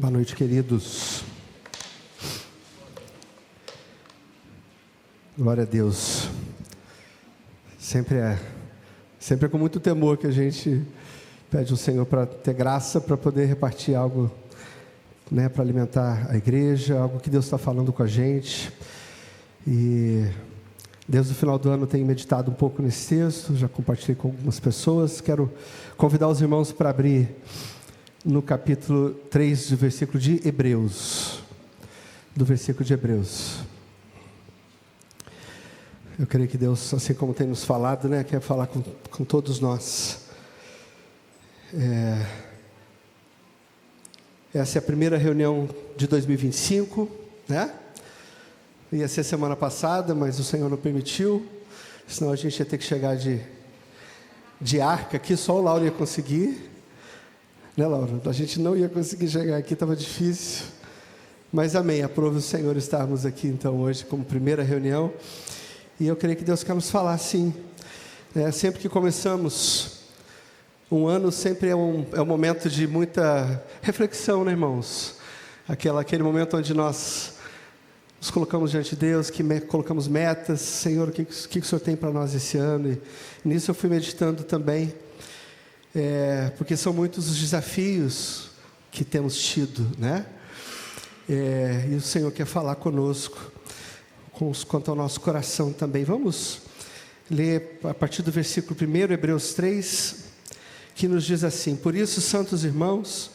Boa noite, queridos. Glória a Deus. Sempre é com muito temor que a gente pede ao Senhor para ter graça, para poder repartir algo, para alimentar a igreja, algo que Deus está falando com a gente. E desde o final do ano tenho meditado um pouco nesse texto, já compartilhei com algumas pessoas. Quero convidar os irmãos para abrir no capítulo 3 do versículo de Hebreus. Eu creio que Deus, assim como tem nos falado, quer falar com todos nós. Essa é a primeira reunião de 2025, Ia ser semana passada, mas o Senhor não permitiu, senão a gente ia ter que chegar de arca aqui, só o Lauro ia conseguir. Laura? A gente não ia conseguir chegar aqui, estava difícil. Mas amém, aprove o Senhor estarmos aqui então hoje como primeira reunião. E eu creio que Deus quer nos falar sim. Sempre que começamos um ano, sempre é um momento de muita reflexão, irmãos? Aquele momento onde nós nos colocamos diante de Deus, colocamos metas. Senhor, o que o Senhor tem para nós esse ano? E nisso eu fui meditando também. Porque são muitos os desafios que temos tido, e o Senhor quer falar conosco, quanto ao nosso coração também. Vamos ler a partir do versículo 1, Hebreus 3, que nos diz assim: por isso, santos irmãos,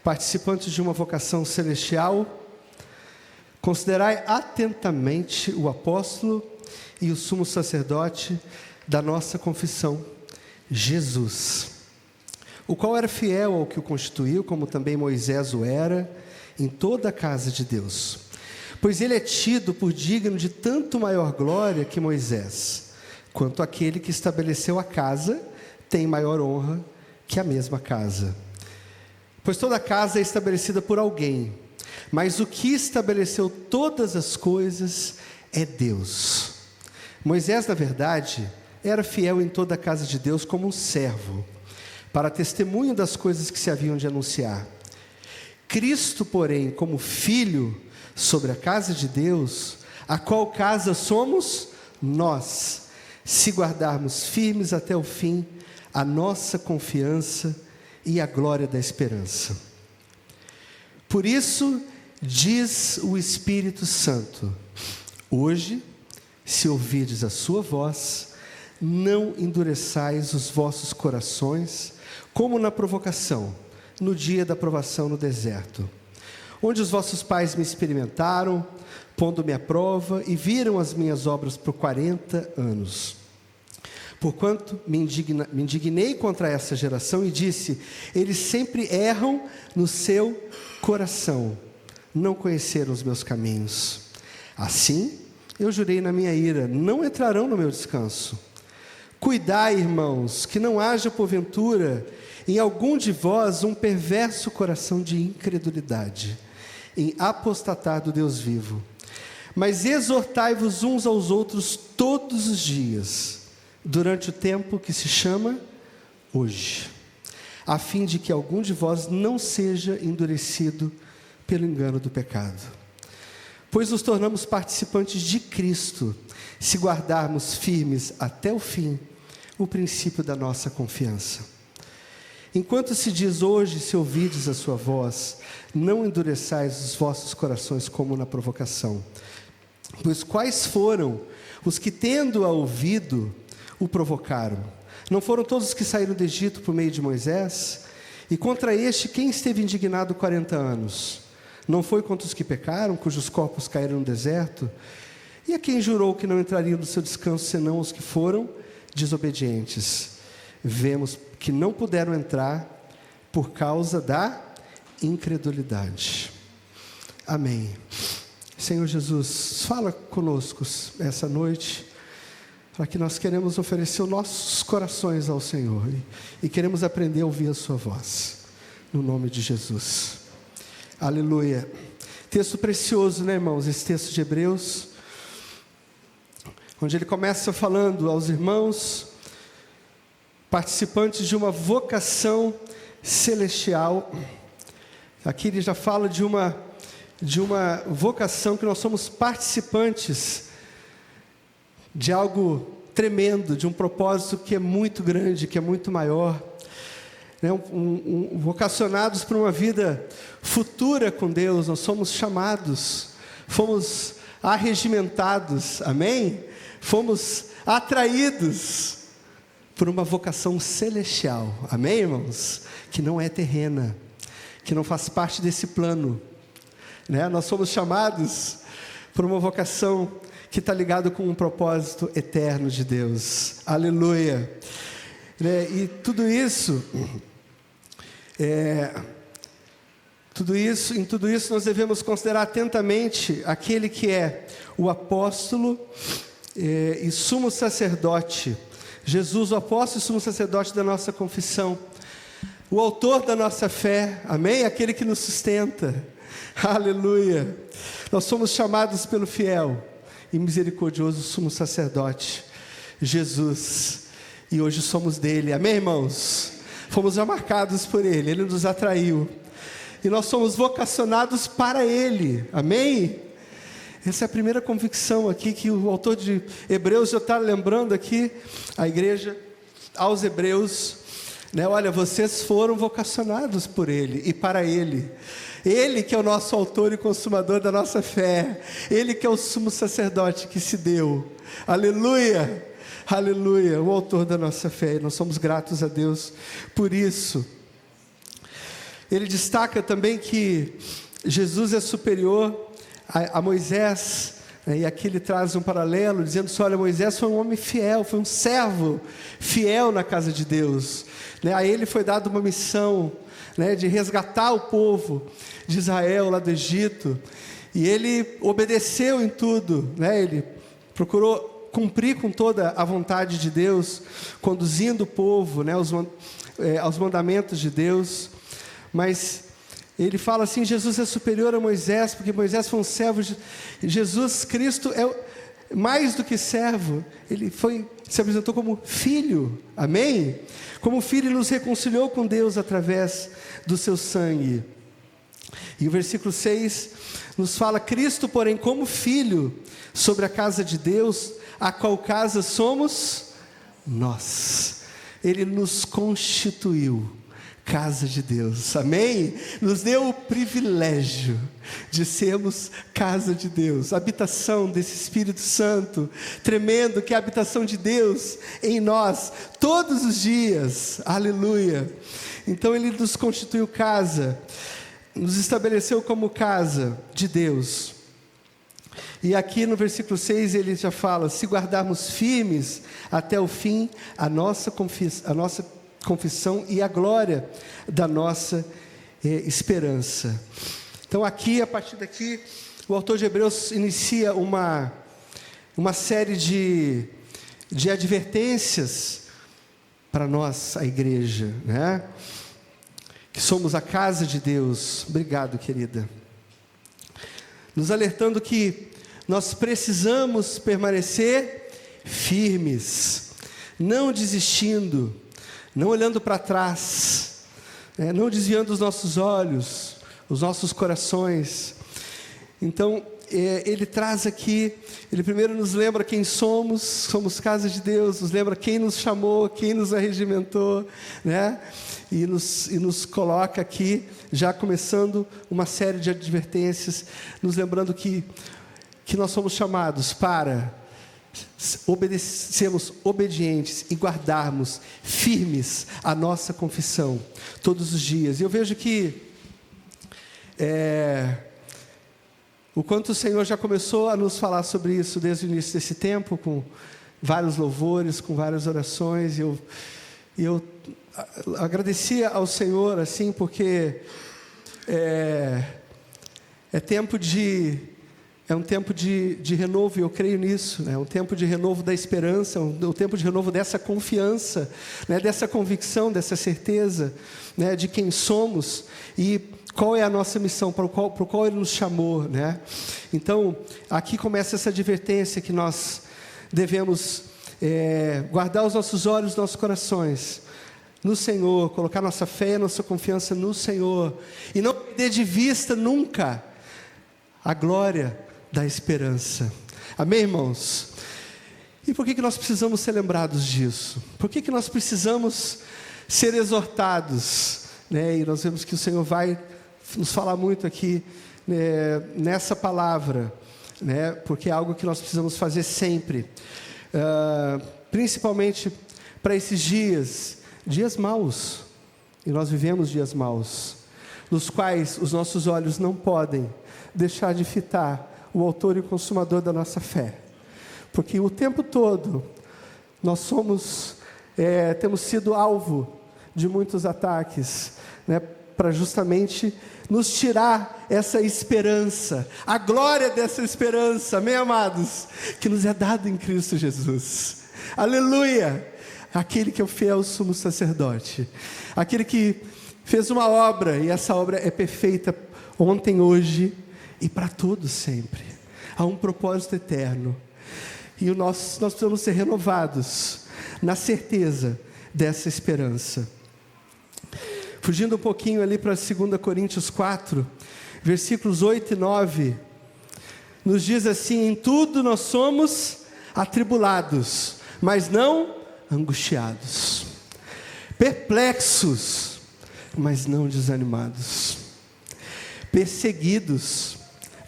participantes de uma vocação celestial, considerai atentamente o apóstolo e o sumo sacerdote da nossa confissão, Jesus, o qual era fiel ao que o constituiu, como também Moisés o era, em toda a casa de Deus. Pois ele é tido por digno de tanto maior glória que Moisés, quanto aquele que estabeleceu a casa tem maior honra que a mesma casa. Pois toda casa é estabelecida por alguém, mas o que estabeleceu todas as coisas é Deus. Moisés, na verdade, era fiel em toda a casa de Deus como um servo, para testemunho das coisas que se haviam de anunciar. Cristo, porém, como filho sobre a casa de Deus, a qual casa somos nós, se guardarmos firmes até o fim a nossa confiança e a glória da esperança. Por isso, diz o Espírito Santo: hoje, se ouvirdes a sua voz, não endureçais os vossos corações, como na provocação, no dia da provação no deserto, onde os vossos pais me experimentaram, pondo-me à prova, e viram as minhas obras por 40 anos. Porquanto me indignei contra essa geração e disse: eles sempre erram no seu coração, não conheceram os meus caminhos. Assim, eu jurei na minha ira: não entrarão no meu descanso. Cuidai, irmãos, que não haja porventura em algum de vós um perverso coração de incredulidade, em apostatar do Deus vivo. Mas exortai-vos uns aos outros todos os dias, durante o tempo que se chama hoje, a fim de que algum de vós não seja endurecido pelo engano do pecado. Pois nos tornamos participantes de Cristo, se guardarmos firmes até o fim o princípio da nossa confiança. Enquanto se diz hoje, se ouvides a sua voz, não endureçais os vossos corações como na provocação. Pois quais foram os que, tendo-a ouvido, o provocaram? Não foram todos os que saíram do Egito por meio de Moisés? E contra este, quem esteve indignado 40 anos? Não foi contra os que pecaram, cujos corpos caíram no deserto? E a quem jurou que não entrariam no seu descanso, senão os que foram desobedientes? Vemos que não puderam entrar por causa da incredulidade. Amém. Senhor Jesus, fala conosco essa noite, para que nós queremos oferecer os nossos corações ao Senhor e queremos aprender a ouvir a sua voz, no nome de Jesus. Aleluia. Texto precioso, irmãos? Esse texto de Hebreus, onde ele começa falando aos irmãos participantes de uma vocação celestial, Aqui ele já fala de uma vocação, que nós somos participantes de algo tremendo, de um propósito que é muito grande, que é muito maior, né? Vocacionados para uma vida futura com Deus. Nós somos chamados, fomos arregimentados, amém? Fomos atraídos por uma vocação celestial, amém, irmãos? Que não é terrena, que não faz parte desse plano, né? Nós somos chamados por uma vocação que está ligada com um propósito eterno de Deus, aleluia, né? E tudo isso em tudo isso nós devemos considerar atentamente aquele que é o apóstolo e sumo sacerdote, Jesus, o apóstolo e sumo sacerdote da nossa confissão, o autor da nossa fé, amém? Aquele que nos sustenta, aleluia. Nós somos chamados pelo fiel e misericordioso sumo sacerdote, Jesus, e hoje somos dele, amém, irmãos? Fomos já marcados por ele, ele nos atraiu, e nós somos vocacionados para ele, amém? Essa é a primeira convicção aqui que o autor de Hebreus já está lembrando aqui, a igreja, aos hebreus, né? Olha, vocês foram vocacionados por ele e para ele. Ele que é o nosso autor e consumador da nossa fé, ele que é o sumo sacerdote que se deu, aleluia, aleluia, o autor da nossa fé, e nós somos gratos a Deus por isso. Ele destaca também que Jesus é superior a Moisés, né? E aqui ele traz um paralelo, dizendo assim: olha, Moisés foi um homem fiel, foi um servo fiel na casa de Deus, né? A ele foi dada uma missão, né, de resgatar o povo de Israel lá do Egito, e ele obedeceu em tudo, né? Ele procurou cumprir com toda a vontade de Deus, conduzindo o povo, né, aos mandamentos de Deus. Mas ele fala assim: Jesus é superior a Moisés, porque Moisés foi um servo. Jesus Cristo é mais do que servo, ele se apresentou como filho, amém? Como filho, ele nos reconciliou com Deus através do seu sangue. E o versículo 6 nos fala: Cristo, porém, como filho sobre a casa de Deus, a qual casa somos nós. Ele nos constituiu casa de Deus, amém? Nos deu o privilégio de sermos casa de Deus, habitação desse Espírito Santo tremendo, que é a habitação de Deus em nós, todos os dias, aleluia. Então ele nos constituiu casa, nos estabeleceu como casa de Deus. E aqui no versículo 6 ele já fala: se guardarmos firmes até o fim a nossa confissão e a glória da nossa esperança. Então aqui, a partir daqui, o autor de Hebreus inicia uma série de advertências para nós, a igreja, né? Que somos a casa de Deus. Obrigado, querida. Nos alertando que nós precisamos permanecer firmes, não desistindo, não olhando para trás, não desviando os nossos olhos, os nossos corações. Então, ele traz aqui, ele primeiro nos lembra quem somos casa de Deus, nos lembra quem nos chamou, quem nos arregimentou, né? E nos coloca aqui, já começando uma série de advertências, nos lembrando que nós somos chamados para sermos obedientes e guardarmos firmes a nossa confissão todos os dias. E eu vejo que o quanto o Senhor já começou a nos falar sobre isso desde o início desse tempo, com vários louvores, com várias orações, e eu agradecia ao Senhor, assim, porque é um tempo de renovo, e eu creio nisso, né? Um tempo de renovo da esperança, um tempo de renovo dessa confiança, né? Dessa convicção, dessa certeza, né? De quem somos e qual é a nossa missão, para o qual Ele nos chamou, né? Então, aqui começa essa advertência que nós devemos guardar os nossos olhos, nossos corações no Senhor, colocar nossa fé, nossa confiança no Senhor, e não perder de vista nunca a glória da esperança. Amém, irmãos? E por que nós precisamos ser lembrados disso? Por que nós precisamos ser exortados? E nós vemos que o Senhor vai nos falar muito aqui, nessa palavra, porque é algo que nós precisamos fazer sempre, principalmente para esses dias maus, e nós vivemos dias maus, nos quais os nossos olhos não podem deixar de fitar o autor e o consumador da nossa fé, porque o tempo todo nós temos sido alvo de muitos ataques, para justamente nos tirar essa esperança, a glória dessa esperança, amém, amados, que nos é dada em Cristo Jesus. Aleluia! Aquele que é o fiel sumo sacerdote, aquele que fez uma obra, e essa obra é perfeita ontem, hoje e para todos sempre. Há um propósito eterno, e nós precisamos ser renovados na certeza dessa esperança. Fugindo um pouquinho ali para 2 Coríntios 4, versículos 8 e 9, nos diz assim: em tudo nós somos atribulados, mas não angustiados, perplexos, mas não desanimados, perseguidos,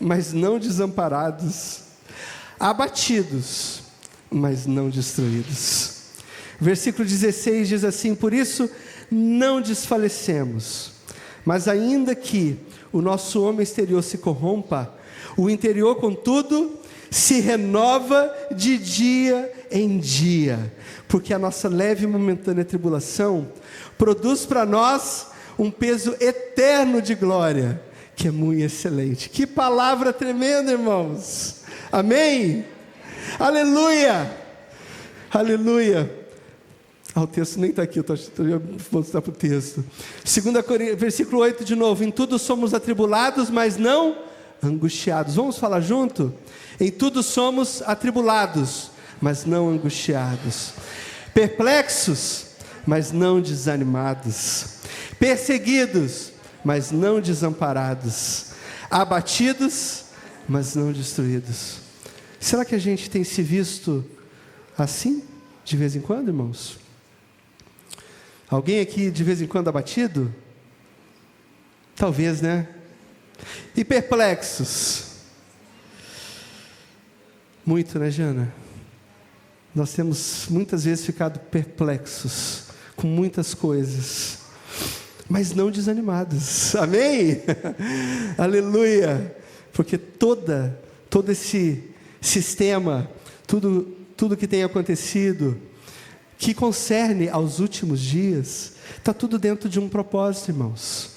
mas não desamparados, abatidos, mas não destruídos. Versículo 16 diz assim: por isso não desfalecemos, mas ainda que o nosso homem exterior se corrompa, o interior, contudo, se renova de dia em dia, porque a nossa leve e momentânea tribulação produz para nós um peso eterno de glória, que é muito excelente. Que palavra tremenda, irmãos! Amém? Aleluia! Aleluia! O texto nem está aqui, eu vou mostrar para o texto. 2 Coríntios, versículo 8 de novo: em tudo somos atribulados, mas não angustiados. Vamos falar junto? Em tudo somos atribulados, mas não angustiados, perplexos, mas não desanimados, perseguidos, mas não desamparados, abatidos, mas não destruídos. Será que a gente tem se visto assim, de vez em quando, irmãos? Alguém aqui de vez em quando abatido? Talvez, né? E perplexos? Muito, né, Jana? Nós temos muitas vezes ficado perplexos com muitas coisas, mas não desanimados. Amém? Aleluia! Porque todo esse sistema, tudo que tem acontecido, que concerne aos últimos dias, está tudo dentro de um propósito, irmãos.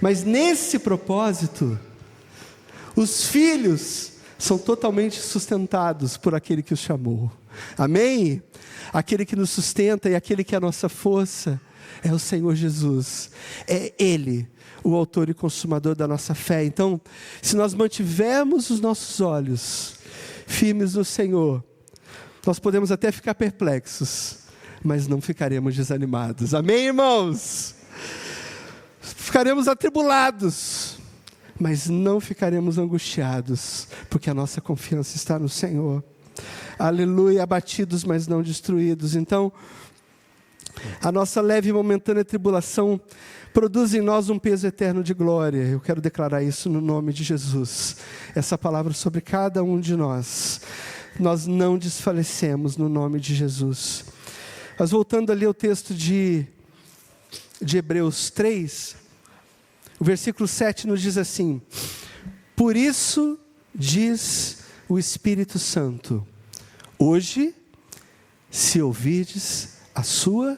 Mas nesse propósito, os filhos são totalmente sustentados por aquele que os chamou. Amém? Aquele que nos sustenta e aquele que é a nossa força é o Senhor Jesus. É Ele, o autor e consumador da nossa fé. Então, se nós mantivermos os nossos olhos firmes no Senhor, nós podemos até ficar perplexos, mas não ficaremos desanimados. Amém, irmãos? Ficaremos atribulados, mas não ficaremos angustiados, porque a nossa confiança está no Senhor. Aleluia, abatidos, mas não destruídos. Então, a nossa leve e momentânea tribulação produz em nós um peso eterno de glória. Eu quero declarar isso no nome de Jesus. Essa palavra sobre cada um de nós. Nós não desfalecemos no nome de Jesus. Mas voltando ali ao texto de Hebreus 3, o versículo 7 nos diz assim: por isso diz o Espírito Santo, hoje, se ouvirdes a sua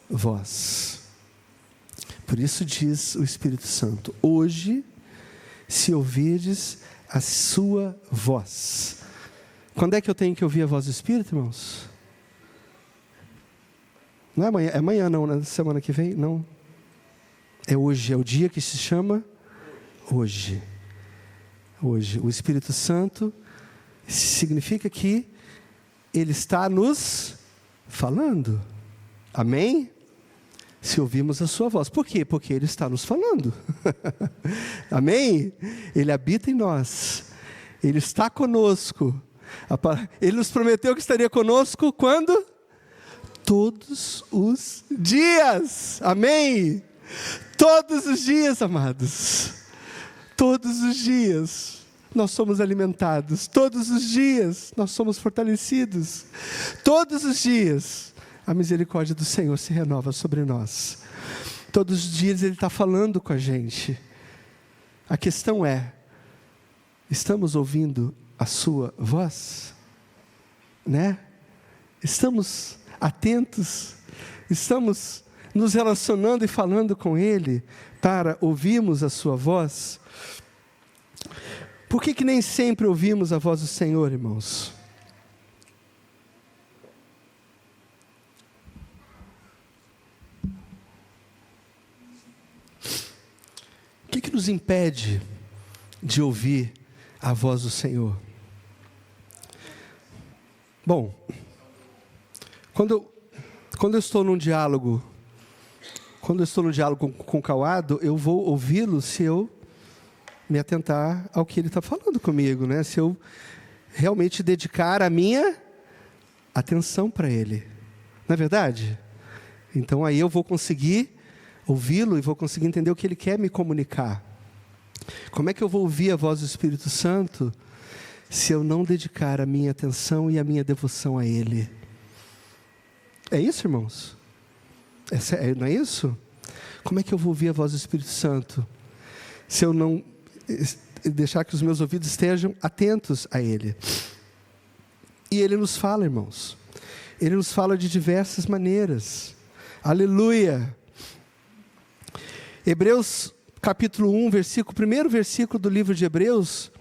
voz. Por isso diz o Espírito Santo, hoje, se ouvirdes a sua voz. Quando é que eu tenho que ouvir a voz do Espírito, irmãos? Não é amanhã, não, na semana que vem, não. É hoje, é o dia que se chama hoje. Hoje, o Espírito Santo significa que Ele está nos falando. Amém? se ouvirmos a sua voz. Por quê? Porque Ele está nos falando. Amém? Ele habita em nós. Ele está conosco. Ele nos prometeu que estaria conosco quando? Todos os dias. Amém? Todos os dias, amados. Todos os dias nós somos alimentados. Todos os dias nós somos fortalecidos. Todos os dias a misericórdia do Senhor se renova sobre nós. Todos os dias Ele está falando com a gente. A questão é, estamos ouvindo a sua voz? Né? Estamos atentos? Estamos nos relacionando e falando com Ele para ouvirmos a sua voz? Por que nem sempre ouvimos a voz do Senhor, irmãos? O que nos impede de ouvir a voz do Senhor? Bom, quando eu estou num diálogo, com o Cauado, eu vou ouvi-lo se eu me atentar ao que ele está falando comigo, né? Se eu realmente dedicar a minha atenção para ele. Não é verdade? Então aí eu vou conseguir ouvi-lo e vou conseguir entender o que ele quer me comunicar. Como é que eu vou ouvir a voz do Espírito Santo se eu não dedicar a minha atenção e a minha devoção a Ele? É isso, irmãos? Não é isso? Como é que eu vou ouvir a voz do Espírito Santo se eu não deixar que os meus ouvidos estejam atentos a Ele? E Ele nos fala, irmãos. Ele nos fala de diversas maneiras. Aleluia! Hebreus capítulo 1, primeiro versículo do livro de Hebreus,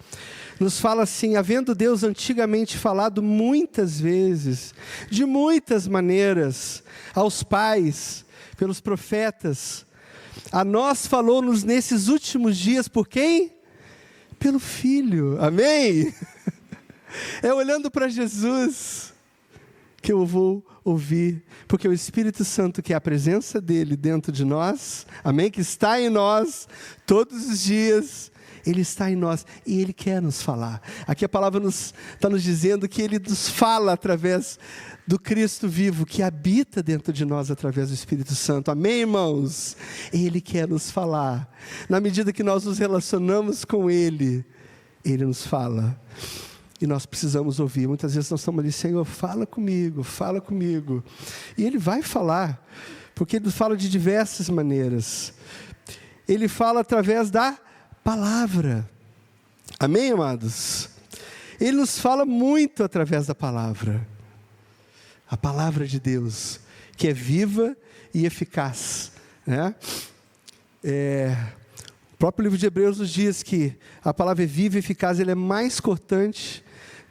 nos fala assim: havendo Deus antigamente falado muitas vezes, de muitas maneiras, aos pais, pelos profetas, a nós falou-nos nesses últimos dias, por quem? Pelo Filho, amém? É olhando para Jesus que eu vou ouvir, porque o Espírito Santo, que é a presença dEle dentro de nós, amém? Que está em nós todos os dias, Ele está em nós e Ele quer nos falar. Aqui a palavra está nos dizendo que Ele nos fala através do Cristo vivo, que habita dentro de nós através do Espírito Santo. Amém, irmãos? Ele quer nos falar. Na medida que nós nos relacionamos com Ele, Ele nos fala. E nós precisamos ouvir. Muitas vezes nós estamos ali: Senhor, fala comigo, fala comigo. E Ele vai falar, porque Ele fala de diversas maneiras. Ele fala através da palavra. Amém, amados? Ele nos fala muito através da palavra. A palavra de Deus, que é viva e eficaz, né? O próprio livro de Hebreus nos diz que a palavra é viva e eficaz, ela é mais cortante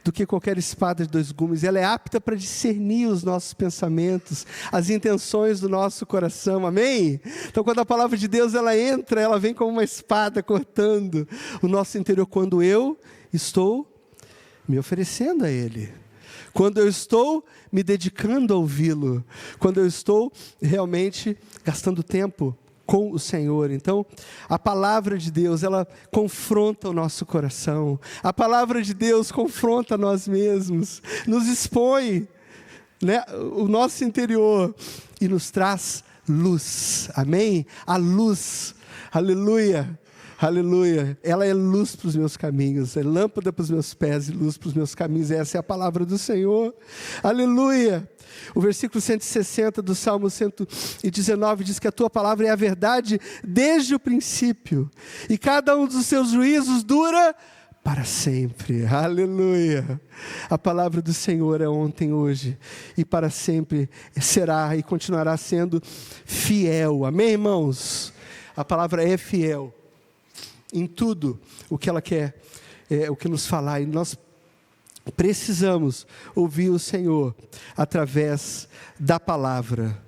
do que qualquer espada de dois gumes, ela é apta para discernir os nossos pensamentos, as intenções do nosso coração, amém? Então quando a palavra de Deus ela entra, ela vem como uma espada cortando o nosso interior, quando eu estou me oferecendo a Ele, quando eu estou me dedicando a ouvi-lo, quando eu estou realmente gastando tempo com o Senhor. Então, a palavra de Deus, ela confronta o nosso coração. A palavra de Deus confronta nós mesmos, nos expõe, né, o nosso interior e nos traz luz. Amém? A luz. Aleluia. Aleluia. Ela é luz para os meus caminhos, é lâmpada para os meus pés e luz para os meus caminhos. Essa é a palavra do Senhor. Aleluia. O versículo 160 do Salmo 119 diz que a tua palavra é a verdade desde o princípio, e cada um dos seus juízos dura para sempre. Aleluia. A palavra do Senhor é ontem, hoje e para sempre será e continuará sendo fiel. Amém, irmãos? A palavra é fiel em tudo o que ela quer, o que nos falar, e nós precisamos ouvir o Senhor através da palavra.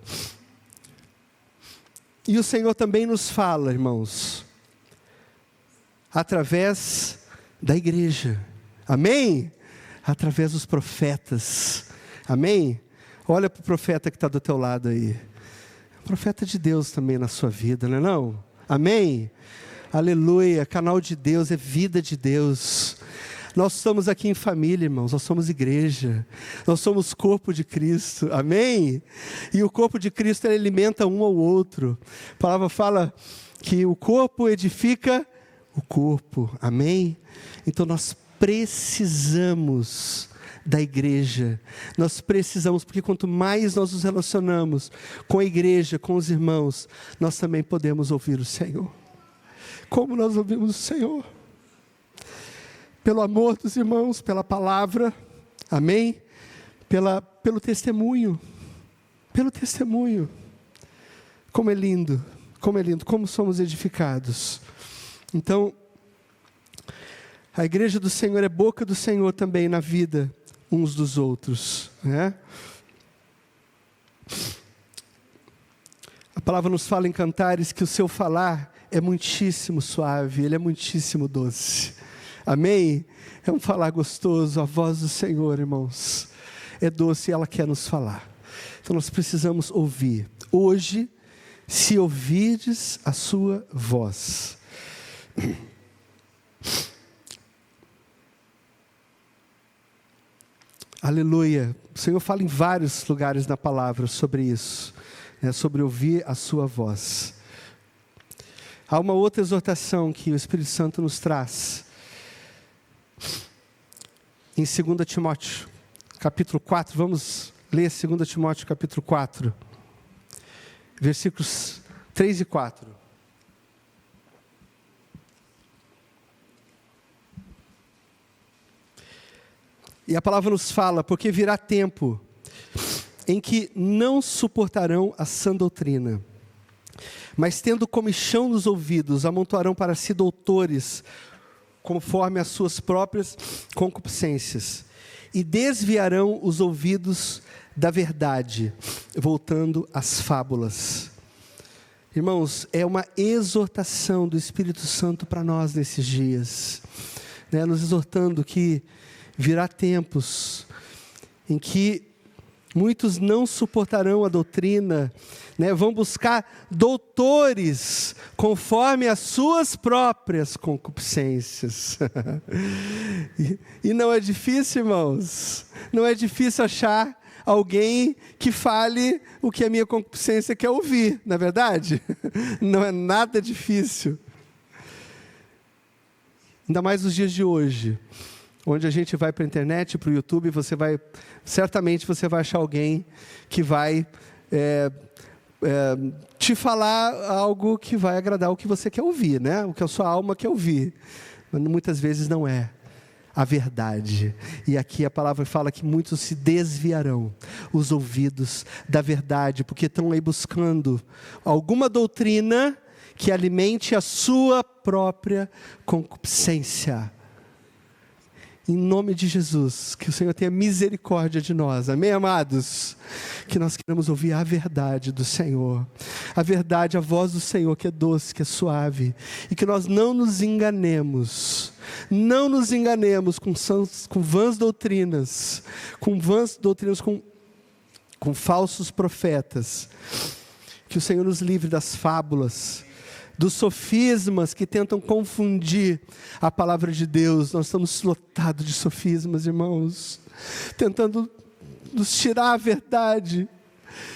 E o Senhor também nos fala, irmãos, através da igreja, amém? Através dos profetas, amém? Olha para o profeta que está do teu lado aí. profeta de Deus também na sua vida, não é não? Amém? Aleluia, canal de Deus, é vida de Deus. Nós estamos aqui em família, irmãos, nós somos igreja, nós somos corpo de Cristo, amém? E o corpo de Cristo, ele alimenta um ao outro. A palavra fala que o corpo edifica o corpo, amém? Então nós precisamos da igreja, nós precisamos, porque quanto mais nós nos relacionamos com a igreja, com os irmãos, nós também podemos ouvir o Senhor. Como nós ouvimos o Senhor? Pelo amor dos irmãos, pela palavra, amém? Pelo testemunho, como é lindo, como somos edificados. Então, a igreja do Senhor é boca do Senhor também na vida uns dos outros, né? A palavra nos fala em Cantares que o seu falar é muitíssimo suave, ele é muitíssimo doce, amém? É um falar gostoso, a voz do Senhor, irmãos, é doce e ela quer nos falar. Então nós precisamos ouvir. Hoje, se ouvirdes a sua voz. Aleluia. O Senhor fala em vários lugares na palavra sobre isso, sobre ouvir a sua voz. Há uma outra exortação que o Espírito Santo nos traz. Em 2 Timóteo, capítulo 4, vamos ler 2 Timóteo, capítulo 4, versículos 3 e 4. E a palavra nos fala, porque virá tempo em que não suportarão a sã doutrina, mas tendo comichão nos ouvidos, amontoarão para si doutores, conforme as suas próprias concupiscências, e desviarão os ouvidos da verdade, voltando às fábulas. Irmãos, é uma exortação do Espírito Santo para nós nesses dias, nos exortando que virá tempos em que muitos não suportarão a doutrina, vão buscar doutores conforme as suas próprias concupiscências. E não é difícil, irmãos, não é difícil achar alguém que fale o que a minha concupiscência quer ouvir, não é verdade? Não é nada difícil. Ainda mais nos dias de hoje, onde a gente vai para a internet, para o YouTube, certamente você vai achar alguém que vai te falar algo que vai agradar o que você quer ouvir, o que a sua alma quer ouvir. Mas muitas vezes não é a verdade. E aqui a palavra fala que muitos se desviarão os ouvidos da verdade, porque estão aí buscando alguma doutrina que alimente a sua própria concupiscência. Em nome de Jesus, que o Senhor tenha misericórdia de nós, amém, amados? Que nós queremos ouvir a verdade do Senhor, a verdade, a voz do Senhor, que é doce, que é suave, e que nós não nos enganemos com vãs doutrinas, com falsos profetas. Que o Senhor nos livre das fábulas, dos sofismas que tentam confundir a palavra de Deus. Nós estamos lotados de sofismas, irmãos, tentando nos tirar a verdade,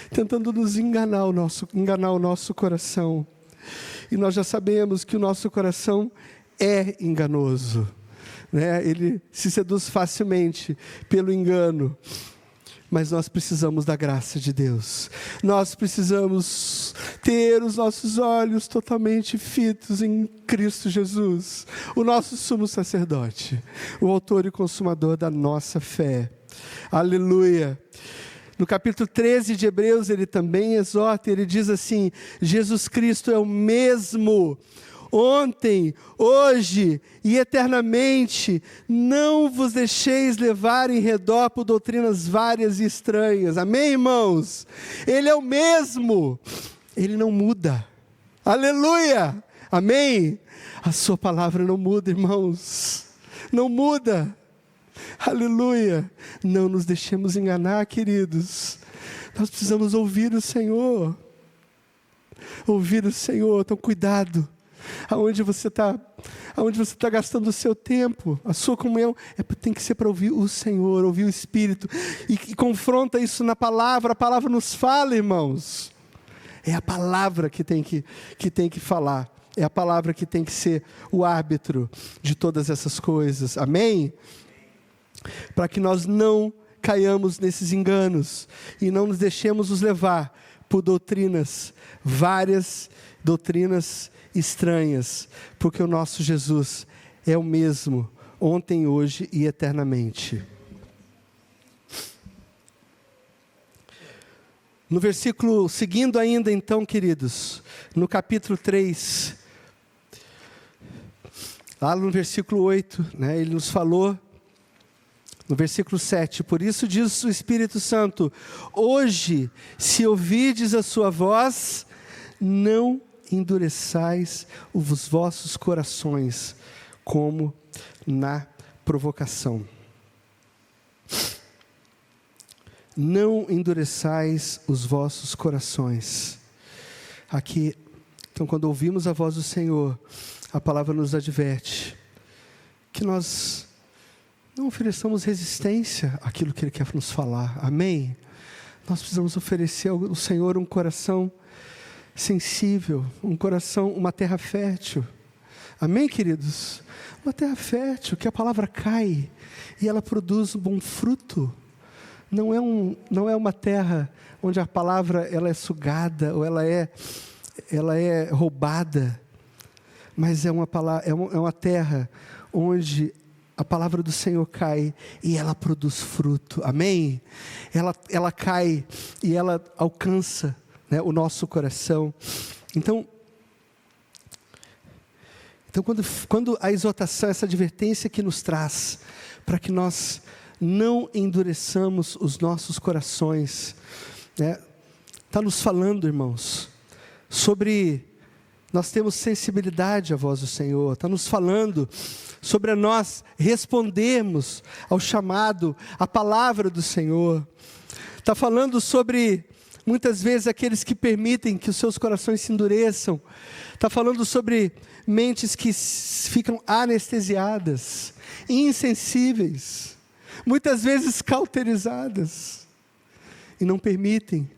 tentando nos enganar o nosso coração. E nós já sabemos que o nosso coração é enganoso, ele se seduz facilmente pelo engano. Mas nós precisamos da graça de Deus. Nós precisamos ter os nossos olhos totalmente fitos em Cristo Jesus, o nosso sumo sacerdote, o autor e consumador da nossa fé. Aleluia. No capítulo 13 de Hebreus, ele também exorta, ele diz assim: Jesus Cristo é o mesmo ontem, hoje e eternamente. Não vos deixeis levar em redor por doutrinas várias e estranhas. Amém, irmãos? Ele é o mesmo, ele não muda. Aleluia, amém? A sua palavra não muda, irmãos, não muda. Aleluia. Não nos deixemos enganar, queridos. Nós precisamos ouvir o Senhor. ouvir o Senhor. Então cuidado, aonde você está gastando o seu tempo, a sua comunhão, tem que ser para ouvir o Senhor, ouvir o Espírito, e confronta isso na palavra. A palavra nos fala, irmãos. É a palavra que tem que falar. É a palavra que tem que ser o árbitro de todas essas coisas. Amém? Para que nós não caiamos nesses enganos e não nos deixemos nos levar por várias doutrinas estranhas, porque o nosso Jesus é o mesmo, ontem, hoje e eternamente. No versículo, seguindo ainda então, queridos, no capítulo 3, lá no versículo 8, ele nos falou, no versículo 7, por isso diz o Espírito Santo, hoje, se ouvides a sua voz, não endureçais os vossos corações, como na provocação. Não endureçais os vossos corações. Aqui, então, quando ouvimos a voz do Senhor, a palavra nos adverte que nós não ofereçamos resistência àquilo que Ele quer nos falar. Amém? Nós precisamos oferecer ao Senhor um coração sensível, um coração, uma terra fértil. Amém, queridos? Uma terra fértil, que a palavra cai e ela produz um bom fruto. Não é uma terra onde a palavra ela é sugada ou ela é roubada, mas é uma terra onde a palavra do Senhor cai e ela produz fruto. Amém? Ela cai e ela alcança o nosso coração. Então quando a exortação, essa advertência que nos traz, para que nós não endureçamos os nossos corações, está nos falando, irmãos, sobre nós temos sensibilidade à voz do Senhor, está nos falando sobre nós respondermos ao chamado, à palavra do Senhor, está falando sobre muitas vezes aqueles que permitem que os seus corações se endureçam, está falando sobre mentes que ficam anestesiadas, insensíveis, muitas vezes cauterizadas, e não permitem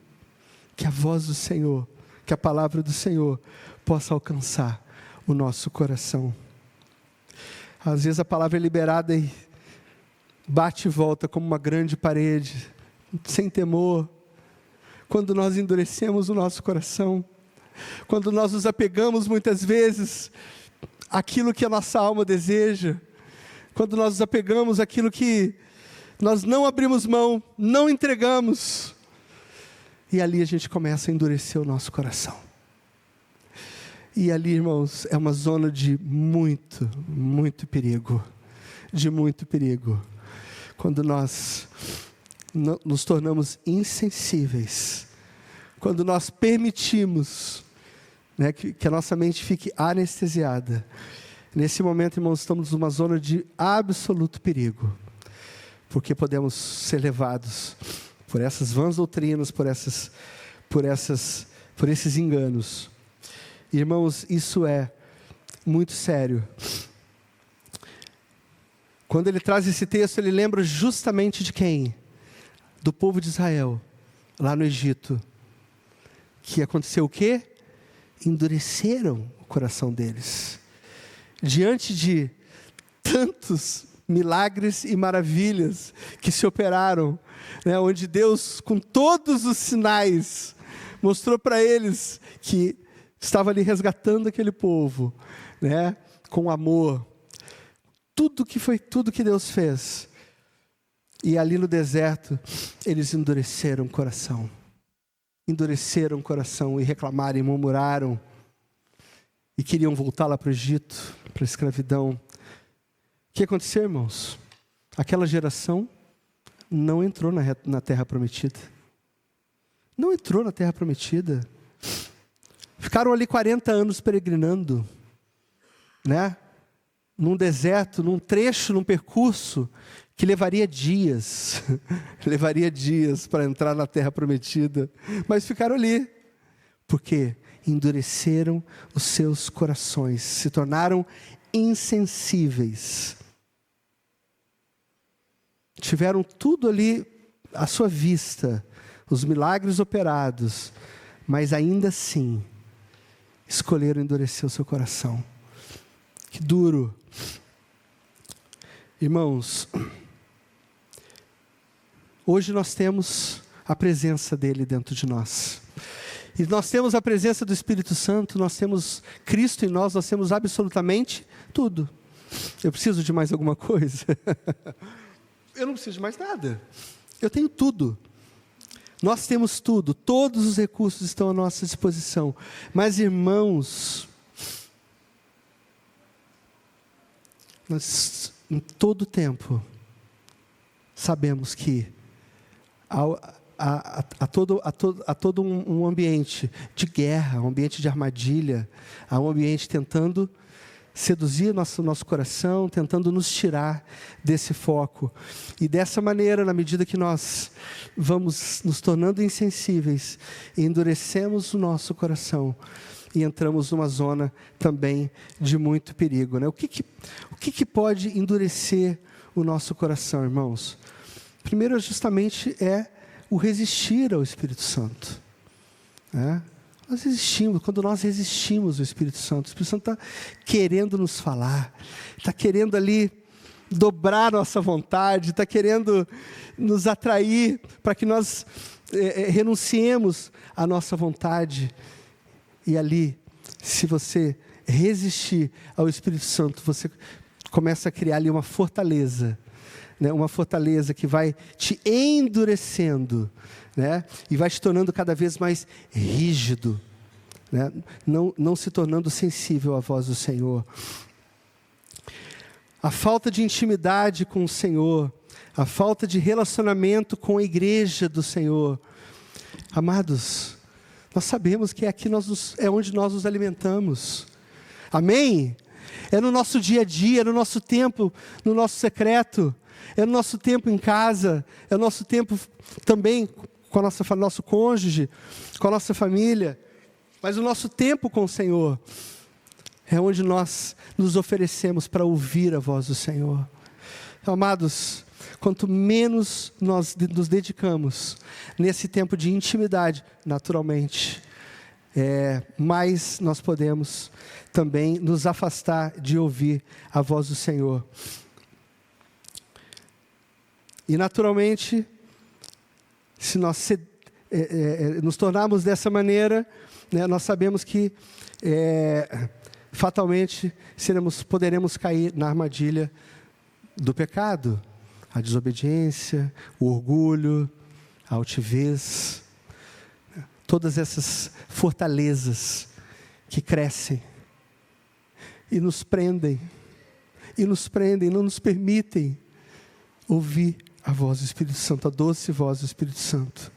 que a voz do Senhor, que a palavra do Senhor possa alcançar o nosso coração. Às vezes a palavra é liberada e bate e volta como uma grande parede, sem temor. Quando nós endurecemos o nosso coração, quando nós nos apegamos muitas vezes àquilo que a nossa alma deseja, quando nós nos apegamos àquilo que nós não abrimos mão, não entregamos, e ali a gente começa a endurecer o nosso coração. E ali, irmãos, é uma zona de muito, muito perigo, quando nós nos tornamos insensíveis, quando nós permitimos que a nossa mente fique anestesiada. Nesse momento, irmãos, estamos numa zona de absoluto perigo, porque podemos ser levados por essas vãs doutrinas, por esses enganos. Irmãos, isso é muito sério. Quando ele traz esse texto, ele lembra justamente de quem? Do povo de Israel, lá no Egito. Que aconteceu o quê? Endureceram o coração deles. Diante de tantos milagres e maravilhas que se operaram, onde Deus, com todos os sinais, mostrou para eles que estava ali resgatando aquele povo, com amor. Tudo que Deus fez. E ali no deserto, eles endureceram o coração. Endureceram o coração e reclamaram e murmuraram. E queriam voltar lá para o Egito, para a escravidão. O que aconteceu, irmãos? Aquela geração não entrou na terra prometida. Não entrou na terra prometida. Ficaram ali 40 anos peregrinando, num deserto, num trecho, num percurso que levaria dias para entrar na terra prometida, mas ficaram ali, porque endureceram os seus corações, se tornaram insensíveis. Tiveram tudo ali à sua vista, os milagres operados, mas ainda assim, escolheram endurecer o seu coração. Que duro. Irmãos, hoje nós temos a presença dele dentro de nós. E nós temos a presença do Espírito Santo, nós temos Cristo em nós, nós temos absolutamente tudo. Eu preciso de mais alguma coisa? Eu não preciso de mais nada. Eu tenho tudo. Nós temos tudo, todos os recursos estão à nossa disposição. Mas, irmãos, nós, em todo tempo, sabemos que há todo um ambiente de guerra, um ambiente de armadilha, há um ambiente tentando seduzir nosso coração, tentando nos tirar desse foco. E dessa maneira, na medida que nós vamos nos tornando insensíveis, endurecemos o nosso coração e entramos numa zona também de muito perigo, né? O que pode endurecer o nosso coração, irmãos? Primeiro, justamente, é o resistir ao Espírito Santo, né? Nós resistimos, quando nós resistimos ao Espírito Santo, o Espírito Santo está querendo nos falar, está querendo ali dobrar nossa vontade, está querendo nos atrair para que nós renunciemos à nossa vontade. E ali, se você resistir ao Espírito Santo, você começa a criar ali uma fortaleza, né? Uma fortaleza que vai te endurecendo, né? E vai te tornando cada vez mais rígido, né? Não se tornando sensível à voz do Senhor. A falta de intimidade com o Senhor, a falta de relacionamento com a igreja do Senhor. Amados, nós sabemos que aqui é onde nós nos alimentamos. Amém? É no nosso dia a dia, é no nosso tempo, no nosso secreto, é no nosso tempo em casa, é no nosso tempo também com nosso cônjuge, com a nossa família, mas o nosso tempo com o Senhor é onde nós nos oferecemos para ouvir a voz do Senhor. Amados, quanto menos nós nos dedicamos nesse tempo de intimidade, naturalmente, mais nós podemos também nos afastar de ouvir a voz do Senhor. E naturalmente, se nós nos tornarmos dessa maneira, né, nós sabemos que fatalmente poderemos cair na armadilha do pecado, a desobediência, o orgulho, a altivez, todas essas fortalezas que crescem e nos prendem, não nos permitem ouvir a voz do Espírito Santo, a doce voz do Espírito Santo.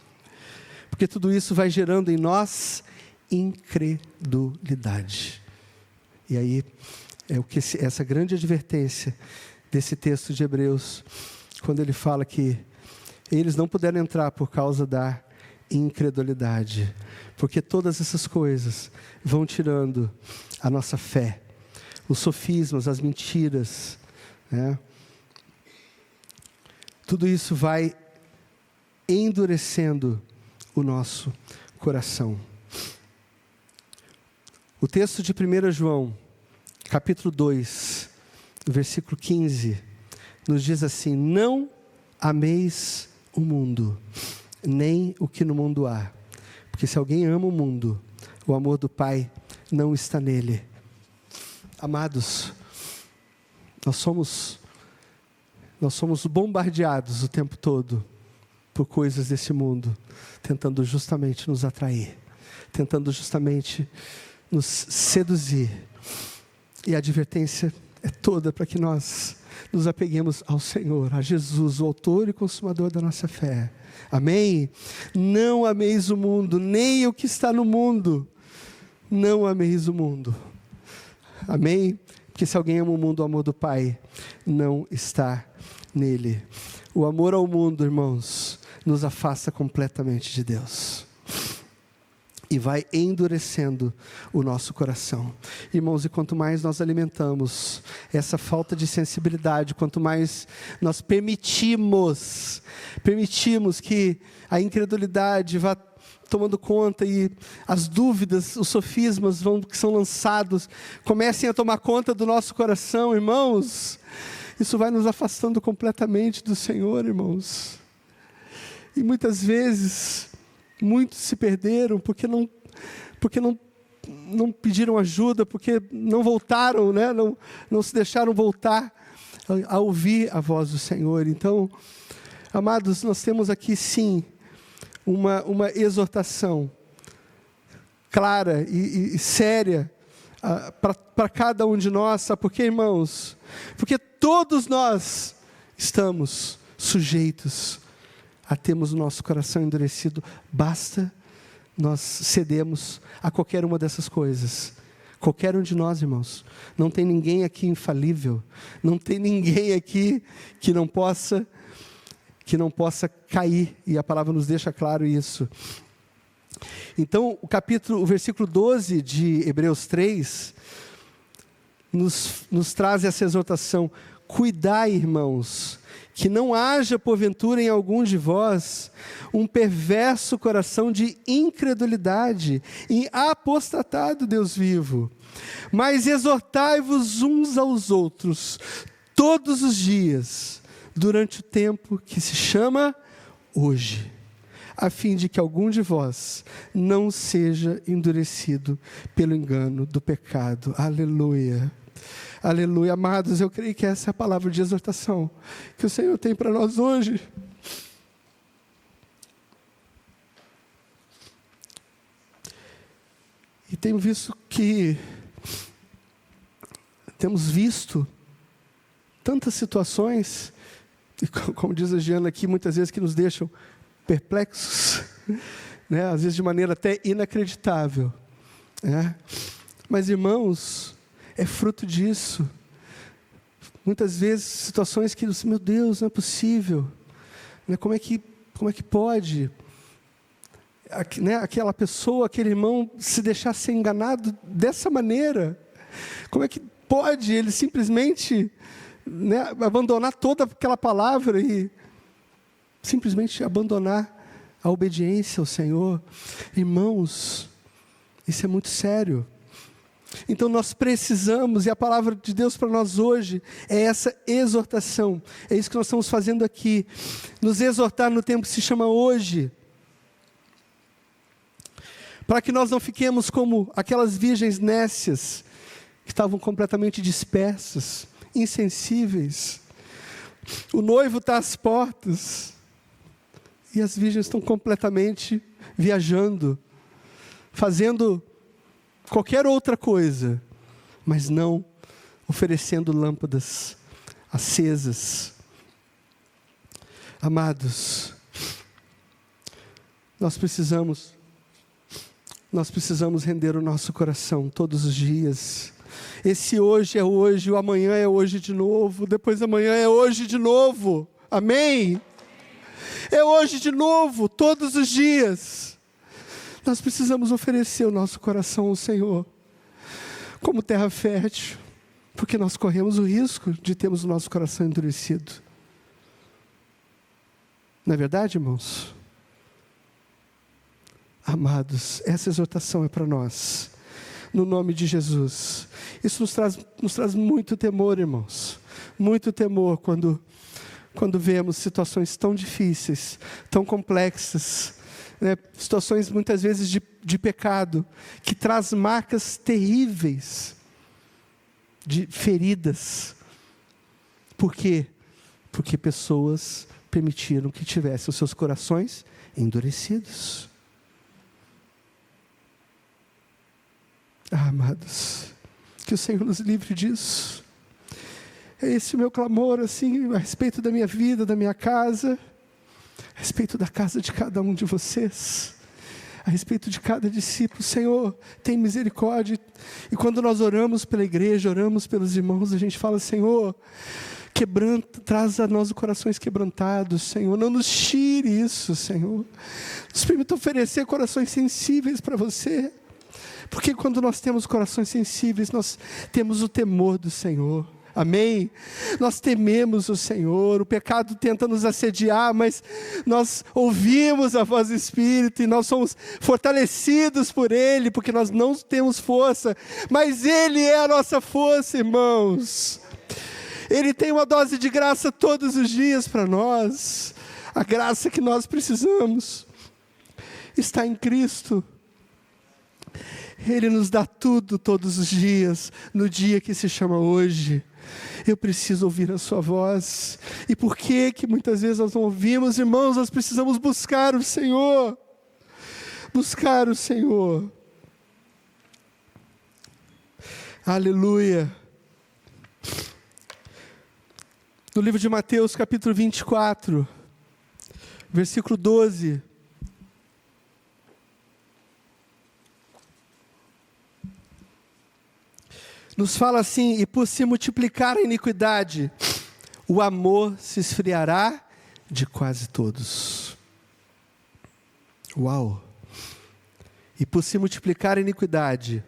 Porque tudo isso vai gerando em nós incredulidade. E aí é essa grande advertência desse texto de Hebreus, quando ele fala que eles não puderam entrar por causa da incredulidade, porque todas essas coisas vão tirando a nossa fé, os sofismas, as mentiras, né? Tudo isso vai endurecendo o nosso coração. O texto de 1 João, capítulo 2, versículo 15, nos diz assim: não ameis o mundo, nem o que no mundo há. Porque se alguém ama o mundo, o amor do Pai não está nele. Amados, nós somos bombardeados o tempo todo por coisas desse mundo, tentando justamente nos atrair, tentando justamente nos seduzir. E a advertência é toda para que nós nos apeguemos ao Senhor, a Jesus, o autor e consumador da nossa fé. Amém? Não ameis o mundo, nem o que está no mundo. Não ameis o mundo. Amém? Porque se alguém ama o mundo, o amor do Pai não está nele. O amor ao mundo, irmãos, nos afasta completamente de Deus. e vai endurecendo o nosso coração. Irmãos, e quanto mais nós alimentamos essa falta de sensibilidade, quanto mais nós permitimos que a incredulidade vá tomando conta e as dúvidas, os sofismas que são lançados, comecem a tomar conta do nosso coração, irmãos, isso vai nos afastando completamente do Senhor, irmãos. E muitas vezes, muitos se perderam porque não pediram ajuda, porque não voltaram, né? não se deixaram voltar a ouvir a voz do Senhor. Então, amados, nós temos aqui sim uma exortação clara e séria para cada um de nós. Sabe por quê, irmãos? Porque todos nós estamos sujeitos a termos o nosso coração endurecido. Basta nós cedemos a qualquer uma dessas coisas. Qualquer um de nós, irmãos. Não tem ninguém aqui infalível. Não tem ninguém aqui que não possa cair. E a palavra nos deixa claro isso. Então, o versículo 12 de Hebreus 3, nos traz essa exortação. Cuidai, irmãos, que não haja porventura em algum de vós um perverso coração de incredulidade e apostatar do Deus vivo. Mas exortai-vos uns aos outros todos os dias, durante o tempo que se chama hoje, a fim de que algum de vós não seja endurecido pelo engano do pecado. Aleluia. Aleluia. Amados, eu creio que essa é a palavra de exortação que o Senhor tem para nós hoje. E temos visto tantas situações, e como diz a Giana aqui, muitas vezes que nos deixam perplexos, né? Às vezes de maneira até inacreditável, né? Mas, irmãos, é fruto disso. Muitas vezes situações que, meu Deus, não é possível, né? Como é que pode, né? Aquela pessoa, aquele irmão se deixar ser enganado dessa maneira? Como é que pode ele simplesmente, né, abandonar toda aquela palavra e simplesmente abandonar a obediência ao Senhor? Irmãos, isso é muito sério. Então nós precisamos, e a palavra de Deus para nós hoje é essa exortação. É isso que nós estamos fazendo aqui, nos exortar no tempo que se chama hoje, para que nós não fiquemos como aquelas virgens nécias, que estavam completamente dispersas, insensíveis. O noivo está às portas, e as virgens estão completamente viajando, fazendo qualquer outra coisa, mas não oferecendo lâmpadas acesas. Amados, nós precisamos render o nosso coração todos os dias. Esse hoje é hoje, o amanhã é hoje de novo, depois amanhã é hoje de novo. Amém? É hoje de novo, todos os dias. Nós precisamos oferecer o nosso coração ao Senhor como terra fértil, porque nós corremos o risco de termos o nosso coração endurecido. Não é verdade, irmãos? Amados, essa exortação é para nós, no nome de Jesus. Isso nos traz muito temor, irmãos, muito temor quando vemos situações tão difíceis, tão complexas, né? Situações muitas vezes de pecado, que traz marcas terríveis, de feridas. Por quê? Porque pessoas permitiram que tivessem os seus corações endurecidos. Amados, que o Senhor nos livre disso. É esse o meu clamor, assim, a respeito da minha vida, da minha casa, a respeito da casa de cada um de vocês, a respeito de cada discípulo. Senhor, tem misericórdia. E quando nós oramos pela igreja, oramos pelos irmãos, a gente fala: Senhor, traz a nós corações quebrantados, Senhor. Não nos tire isso, Senhor. Nos permita oferecer corações sensíveis para você. Porque quando nós temos corações sensíveis, nós temos o temor do Senhor. Amém? Nós tememos o Senhor. O pecado tenta nos assediar, mas nós ouvimos a voz do Espírito e nós somos fortalecidos por Ele, porque nós não temos força, mas Ele é a nossa força, irmãos. Ele tem uma dose de graça todos os dias para nós. A graça que nós precisamos está em Cristo. Ele nos dá tudo todos os dias, no dia que se chama hoje. Eu preciso ouvir a sua voz. E por que muitas vezes nós não ouvimos, irmãos? Nós precisamos buscar o Senhor. Buscar o Senhor. Aleluia. No livro de Mateus, capítulo 24, versículo 12. Nos fala assim: e por se multiplicar a iniquidade, o amor se esfriará de quase todos. Uau! E por se multiplicar a iniquidade,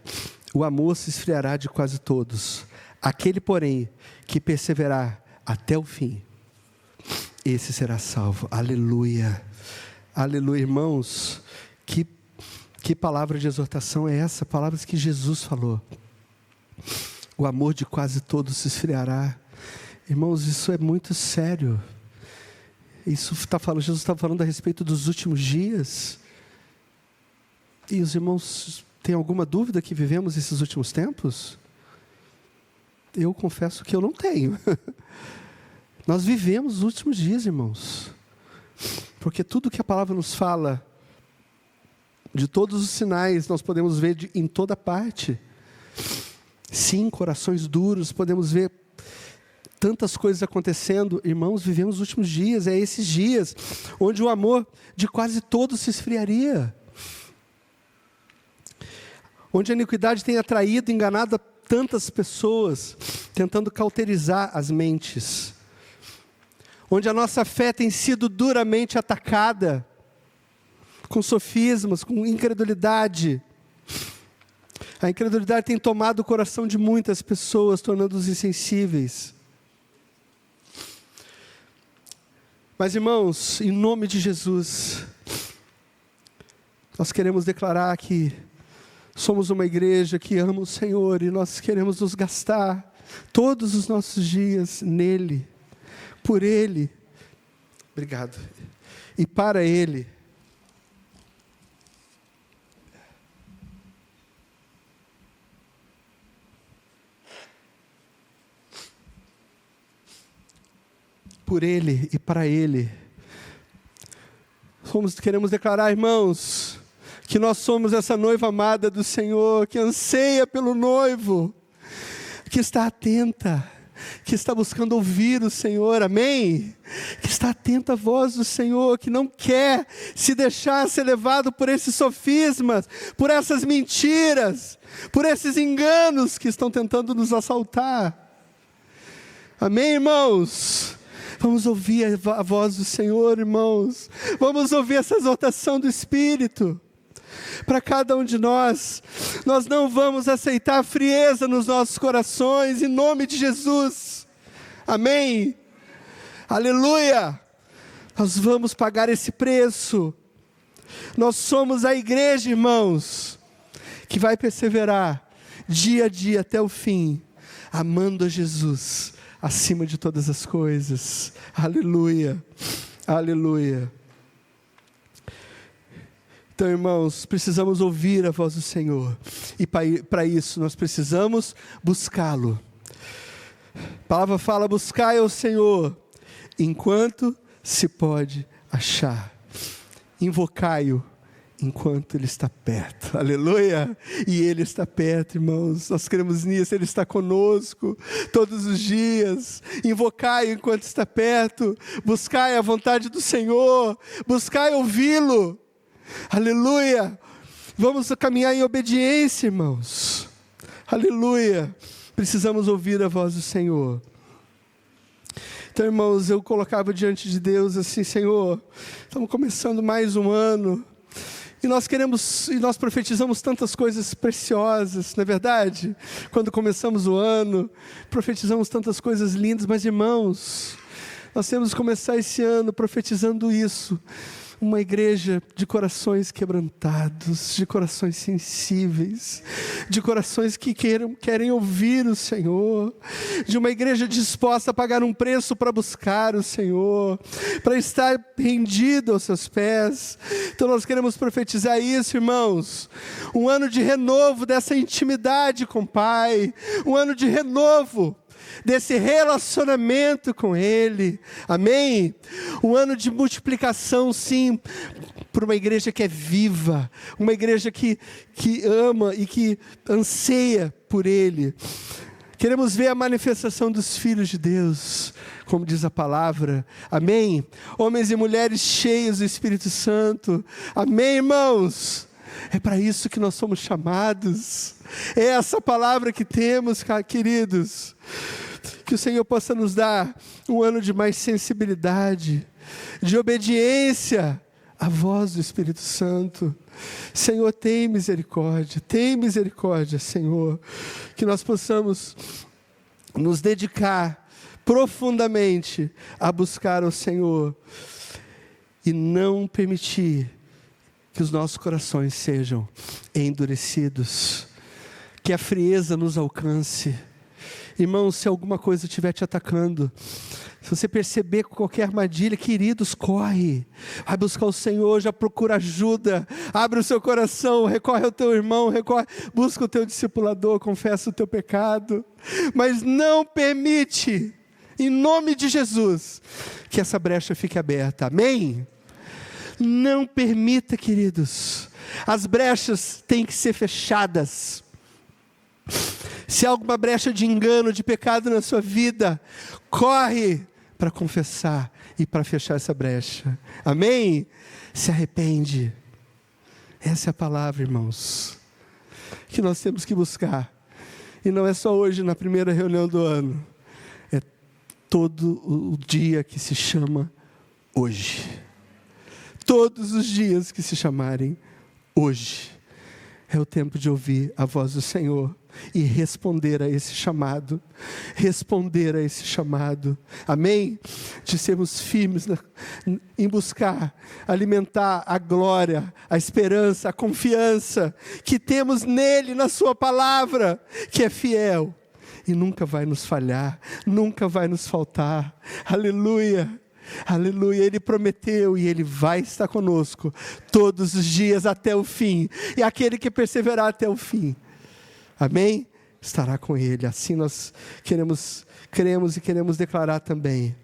o amor se esfriará de quase todos. Aquele, porém, que perseverar até o fim, esse será salvo. Aleluia! Aleluia, irmãos. Que palavra de exortação é essa? Palavras que Jesus falou. O amor de quase todos se esfriará. Irmãos, isso é muito sério. Jesus está falando a respeito dos últimos dias. E os irmãos têm alguma dúvida que vivemos esses últimos tempos? Eu confesso que eu não tenho. Nós vivemos os últimos dias, irmãos. Porque tudo que a palavra nos fala, de todos os sinais, nós podemos ver em toda parte. Sim, corações duros, podemos ver tantas coisas acontecendo. Irmãos, vivemos os últimos dias, é esses dias onde o amor de quase todos se esfriaria. Onde a iniquidade tem atraído, enganado tantas pessoas, tentando cauterizar as mentes. Onde a nossa fé tem sido duramente atacada, com sofismas, com incredulidade. A incredulidade tem tomado o coração de muitas pessoas, tornando-os insensíveis. Mas, irmãos, em nome de Jesus, nós queremos declarar que somos uma igreja que ama o Senhor e nós queremos nos gastar todos os nossos dias nele, por Ele. Obrigado. E para Ele. Por Ele e para Ele. Queremos declarar, irmãos, que nós somos essa noiva amada do Senhor, que anseia pelo noivo, que está atenta, que está buscando ouvir o Senhor, amém? Que está atenta à voz do Senhor, que não quer se deixar ser levado por esses sofismas, por essas mentiras, por esses enganos que estão tentando nos assaltar. Amém, irmãos? Vamos ouvir a voz do Senhor, irmãos. Vamos ouvir essa exortação do Espírito. Para cada um de nós, nós não vamos aceitar frieza nos nossos corações, em nome de Jesus. Amém? Aleluia! Nós vamos pagar esse preço. Nós somos a igreja, irmãos, que vai perseverar dia a dia até o fim, amando a Jesus acima de todas as coisas. Aleluia, aleluia. Então, irmãos, precisamos ouvir a voz do Senhor, e para isso nós precisamos buscá-lo. A palavra fala: buscai ao Senhor, enquanto se pode achar, invocai-o, enquanto Ele está perto. Aleluia! E Ele está perto, irmãos. Nós cremos nisso. Ele está conosco todos os dias. Invocai-o enquanto está perto. Buscai a vontade do Senhor. Buscai ouvi-lo. Aleluia! Vamos caminhar em obediência, irmãos. Aleluia! Precisamos ouvir a voz do Senhor. Então, irmãos, eu colocava diante de Deus assim: Senhor, estamos começando mais um ano, e nós profetizamos tantas coisas preciosas, não é verdade? Quando começamos o ano, profetizamos tantas coisas lindas, mas, irmãos, nós temos que começar esse ano profetizando isso. Uma igreja de corações quebrantados, de corações sensíveis, de corações que querem ouvir o Senhor, de uma igreja disposta a pagar um preço para buscar o Senhor, para estar rendido aos seus pés. Então nós queremos profetizar isso, irmãos, um ano de renovo dessa intimidade com o Pai, um ano de renovo desse relacionamento com Ele, amém? Um ano de multiplicação, sim, para uma igreja que é viva, uma igreja que ama e que anseia por Ele. Queremos ver a manifestação dos filhos de Deus, como diz a palavra, amém? Homens e mulheres cheios do Espírito Santo, amém, irmãos? É para isso que nós somos chamados, é essa palavra que temos, queridos. Que o Senhor possa nos dar um ano de mais sensibilidade, de obediência à voz do Espírito Santo. Senhor, tem misericórdia, Senhor, que nós possamos nos dedicar profundamente a buscar o Senhor e não permitir que os nossos corações sejam endurecidos, que a frieza nos alcance. Irmão, se alguma coisa estiver te atacando, se você perceber qualquer armadilha, queridos, corre, vai buscar o Senhor, já procura ajuda, abre o seu coração, recorre ao teu irmão, busca o teu discipulador, confessa o teu pecado, mas não permite, em nome de Jesus, que essa brecha fique aberta, amém? Não permita, queridos, as brechas têm que ser fechadas. Se há alguma brecha de engano, de pecado na sua vida, corre para confessar e para fechar essa brecha, amém? Se arrepende, essa é a palavra, irmãos, que nós temos que buscar, e não é só hoje na primeira reunião do ano, é todo o dia que se chama hoje, todos os dias que se chamarem hoje, é o tempo de ouvir a voz do Senhor e responder a esse chamado, amém? De sermos firmes em buscar, alimentar a glória, a esperança, a confiança que temos nele, na sua palavra, que é fiel e nunca vai nos falhar, nunca vai nos faltar, aleluia. Aleluia, Ele prometeu e Ele vai estar conosco todos os dias até o fim, e aquele que perseverar até o fim, amém? Estará com Ele, assim nós cremos e queremos declarar também.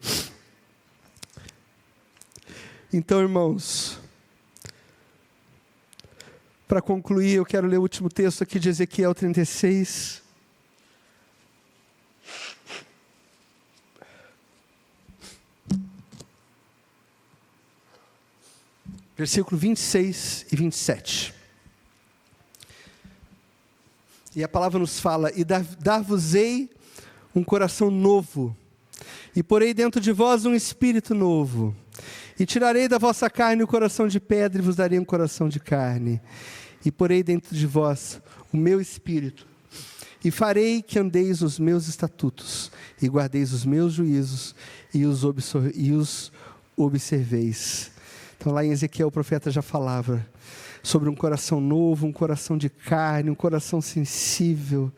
Então, irmãos, para concluir, eu quero ler o último texto aqui de Ezequiel 36, versículo 26 e 27. E a palavra nos fala: e dar-vos-ei um coração novo, e porei dentro de vós um espírito novo, e tirarei da vossa carne o coração de pedra, e vos darei um coração de carne, e porei dentro de vós o meu espírito, e farei que andeis nos meus estatutos, e guardeis os meus juízos, e os observeis. Então lá em Ezequiel o profeta já falava sobre um coração novo, um coração de carne, um coração sensível,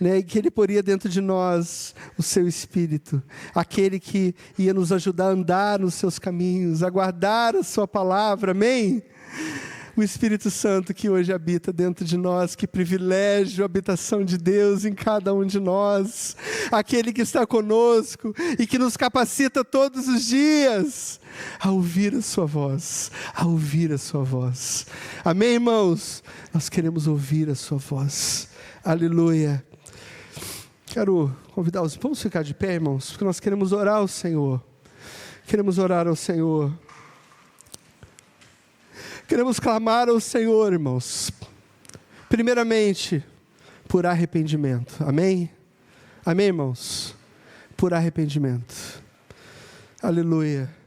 né? E que Ele poria dentro de nós o seu Espírito, aquele que ia nos ajudar a andar nos seus caminhos, a guardar a sua palavra, amém? O Espírito Santo que hoje habita dentro de nós, que privilégio a habitação de Deus em cada um de nós, aquele que está conosco e que nos capacita todos os dias a ouvir a sua voz, amém, irmãos? Nós queremos ouvir a sua voz, aleluia. Quero convidar vamos ficar de pé, irmãos, porque nós queremos orar ao Senhor, queremos clamar ao Senhor, irmãos, primeiramente, por arrependimento, amém? Amém, irmãos? Por arrependimento. Aleluia.